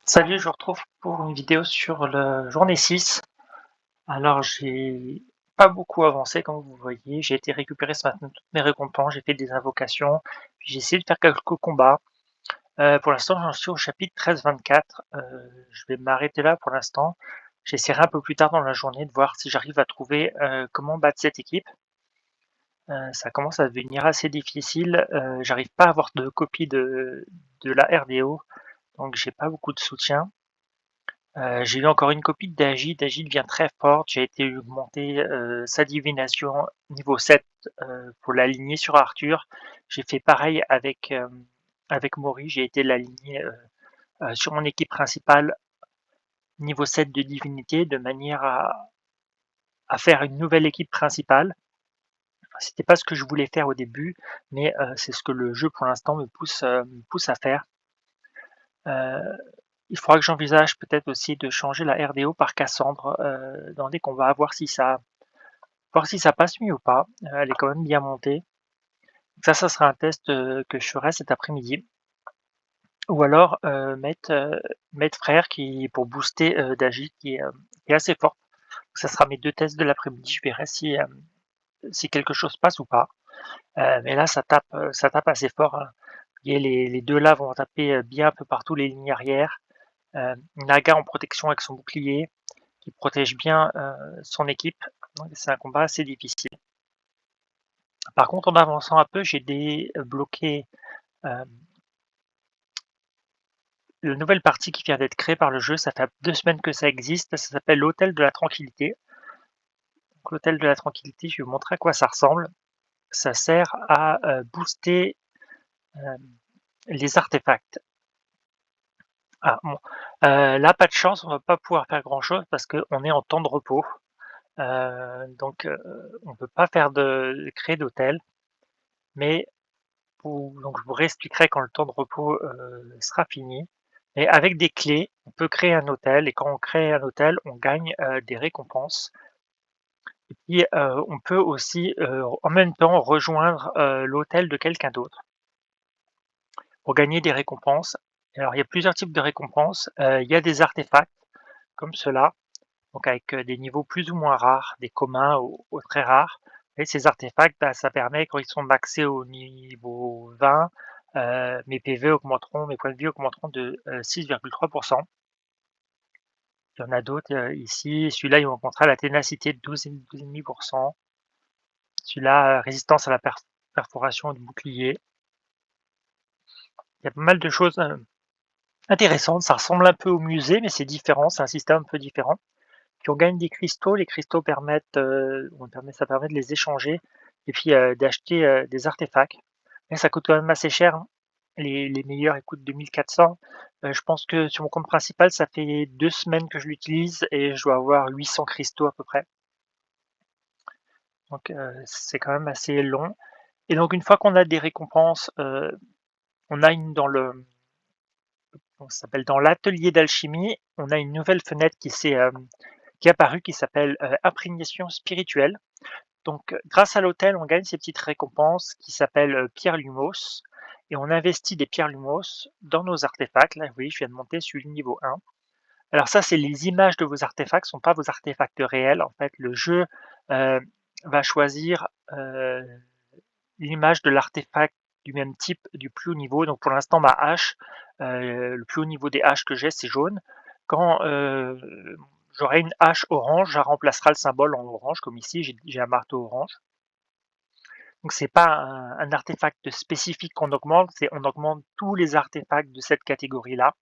Salut, je vous retrouve pour une vidéo sur la journée 6. Alors, j'ai pas beaucoup avancé, comme vous voyez. J'ai été récupérer ce matin toutes mes récompenses, j'ai fait des invocations, puis j'ai essayé de faire quelques combats. Pour l'instant, j'en suis au chapitre 13-24. Je vais m'arrêter là pour l'instant. J'essaierai un peu plus tard dans la journée de voir si j'arrive à trouver comment battre cette équipe. Ça commence à devenir assez difficile. J'arrive pas à avoir de copie de la RDO, donc j'ai pas beaucoup de soutien. J'ai eu encore une copie d'Agide. Agide devient très forte. J'ai été augmenter sa divination niveau 7 pour l'aligner sur Arthur. J'ai fait pareil avec Maury. J'ai été l'aligner sur mon équipe principale niveau 7 de divinité de manière à faire une nouvelle équipe principale. C'était pas ce que je voulais faire au début, mais c'est ce que le jeu pour l'instant me pousse à faire. Euh, Il faudra que j'envisage peut-être aussi de changer la RDO par Cassandre dans des combats, voir si ça passe mieux ou pas. Elle est quand même bien montée. Ça sera un test que je ferai cet après-midi. Ou alors mettre Frère qui pour booster Dagi qui est assez fort. Ça sera mes deux tests de l'après-midi. Je verrai si quelque chose passe ou pas. Mais là ça tape assez fort, hein. Et les deux là vont taper bien un peu partout les lignes arrière. Naga en protection avec son bouclier, qui protège bien son équipe. Donc c'est un combat assez difficile. Par contre, en avançant un peu, j'ai débloqué euh, la nouvelle partie qui vient d'être créée par le jeu. Ça fait 2 semaines que ça existe. Ça s'appelle l'Hôtel de la Tranquillité. Donc, l'Hôtel de la Tranquillité, je vais vous montrer à quoi ça ressemble. Ça sert à booster euh, les artefacts. Ah, bon. Là, pas de chance, on va pas pouvoir faire grand-chose parce qu'on est en temps de repos. Donc, on peut pas créer d'hôtel. Mais donc je vous réexpliquerai quand le temps de repos sera fini. Mais avec des clés, on peut créer un hôtel et quand on crée un hôtel, on gagne des récompenses. Et puis on peut aussi en même temps rejoindre l'hôtel de quelqu'un d'autre pour gagner des récompenses. Alors il y a plusieurs types de récompenses. Il y a des artefacts comme cela, donc avec des niveaux plus ou moins rares, des communs aux très rares. Et ces artefacts, bah, ça permet, quand ils sont maxés au niveau 20, mes PV augmenteront, mes points de vie augmenteront de 6,3%. Il y en a d'autres ici. Celui-là, il augmentera la ténacité de 12,5%. Celui-là, résistance à la perforation du bouclier. Il y a pas mal de choses intéressantes. Ça ressemble un peu au musée, mais c'est différent. C'est un système un peu différent. Puis on gagne des cristaux. Les cristaux ça permet de les échanger et puis d'acheter des artefacts. Mais ça coûte quand même assez cher, hein. Les meilleurs, ils coûtent 2400. Je pense que sur mon compte principal, ça fait 2 semaines que je l'utilise et je dois avoir 800 cristaux à peu près. Donc c'est quand même assez long. Et donc une fois qu'on a des récompenses, on a une dans le ça s'appelle dans l'atelier d'alchimie, on a une nouvelle fenêtre qui est apparue qui s'appelle imprégnation spirituelle. Donc, grâce à l'hôtel, on gagne ces petites récompenses qui s'appellent pierres Lumos. Et on investit des pierres Lumos dans nos artefacts. Là, vous voyez, je viens de monter sur le niveau 1. Alors ça, c'est les images de vos artefacts, ce ne sont pas vos artefacts réels. En fait, le jeu euh, va choisir l'image de l'artefact du même type du plus haut niveau. Donc pour l'instant, ma hache, le plus haut niveau des haches que j'ai, c'est jaune. Quand j'aurai une hache orange, ça remplacera le symbole en orange, comme ici, j'ai un marteau orange. Donc c'est pas un artefact spécifique qu'on augmente, c'est on augmente tous les artefacts de cette catégorie-là.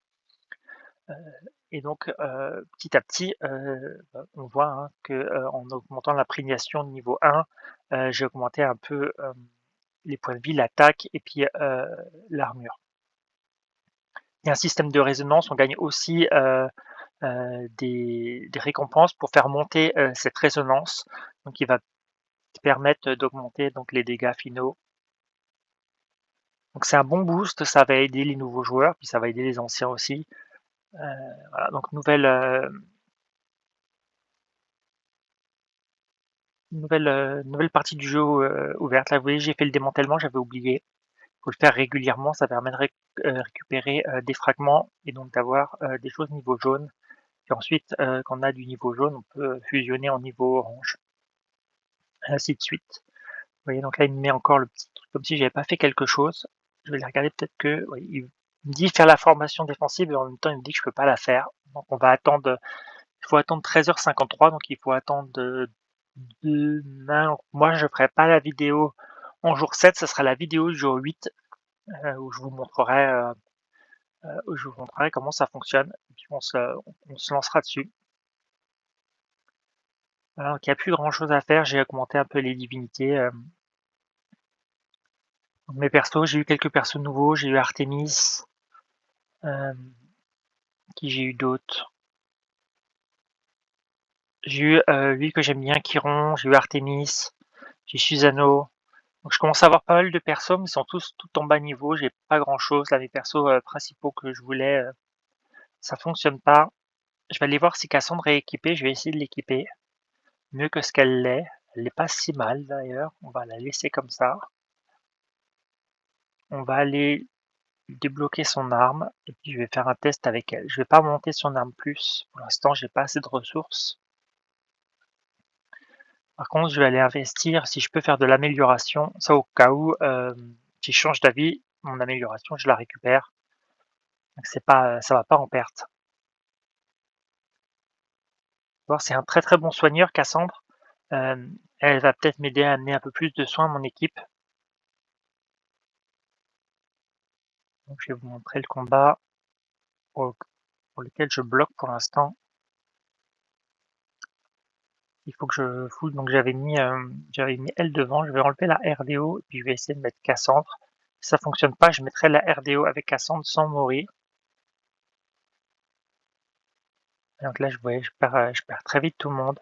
Et donc petit à petit, on voit hein, que en augmentant l'imprégnation de niveau 1, j'ai augmenté un peu les points de vie, l'attaque et puis l'armure. Il y a un système de résonance, on gagne aussi des récompenses pour faire monter cette résonance, donc il va permettre d'augmenter donc les dégâts finaux. Donc c'est un bon boost, ça va aider les nouveaux joueurs, puis ça va aider les anciens aussi. Voilà, donc nouvelle partie du jeu ouverte. Là, vous voyez, j'ai fait le démantèlement, j'avais oublié. faut le faire régulièrement, ça permet de récupérer des fragments et donc d'avoir des choses niveau jaune. Et ensuite, quand on a du niveau jaune, on peut fusionner en niveau orange, et ainsi de suite. Vous voyez, donc là, il me met encore le petit truc comme si j'avais pas fait quelque chose. Je vais aller regarder peut-être que oui, il me dit faire la formation défensive et en même temps, il me dit que je peux pas la faire. Donc on va attendre, il faut attendre 13h53, donc il faut attendre demain. Moi, je ferai pas la vidéo en jour 7, ce sera la vidéo du jour 8, où je vous montrerai, comment ça fonctionne et puis on se lancera dessus. Voilà, donc il y a plus grand chose à faire, j'ai augmenté un peu les divinités, donc mes persos, j'ai eu quelques persos nouveaux, j'ai eu Artemis, qui j'ai eu d'autres? J'ai eu, lui que j'aime bien, Chiron, j'ai eu Artemis, j'ai Susano. Donc je commence à avoir pas mal de persos, mais ils sont tous tout en bas niveau, j'ai pas grand chose. Là, mes persos, principaux que je voulais, ça fonctionne pas. Je vais aller voir si Cassandre est équipée, je vais essayer de l'équiper mieux que ce qu'elle l'est. Elle l'est pas si mal d'ailleurs, on va la laisser comme ça. On va aller débloquer son arme et puis je vais faire un test avec elle. Je vais pas monter son arme plus, pour l'instant j'ai pas assez de ressources. Par contre, je vais aller investir si je peux faire de l'amélioration, ça au cas où, si je change d'avis, mon amélioration, je la récupère. Donc c'est pas, ça va pas en perte. Voir, c'est un très, très bon soigneur, Cassandre. Elle va peut-être m'aider à amener un peu plus de soins à mon équipe. Donc je vais vous montrer le combat au pour lequel je bloque pour l'instant. Il faut que je fouille, donc j'avais mis elle devant, je vais enlever la RDO et puis je vais essayer de mettre Cassandre. Si ça fonctionne pas, je mettrai la RDO avec Cassandre sans mourir. Donc là, je perds très vite tout le monde.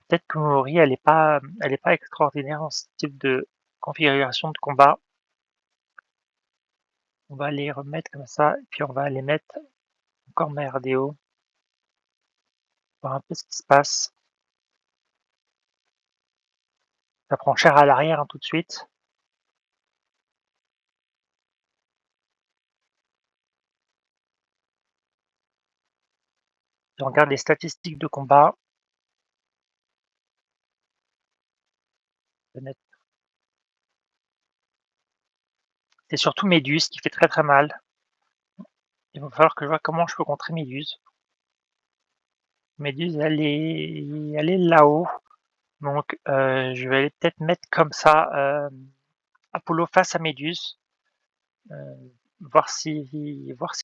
Peut-être que Mori, elle est pas extraordinaire dans ce type de configuration de combat. On va les remettre comme ça, et puis on va aller mettre encore ma RDO, voir un peu ce qui se passe. Ça prend cher à l'arrière, hein, tout de suite. Je regarde les statistiques de combat. C'est surtout Méduse qui fait très très mal. Il va falloir que je vois comment je peux contrer Méduse. Méduse, elle est là-haut. Donc je vais aller peut-être mettre comme ça Apollo face à Méduse. Voir si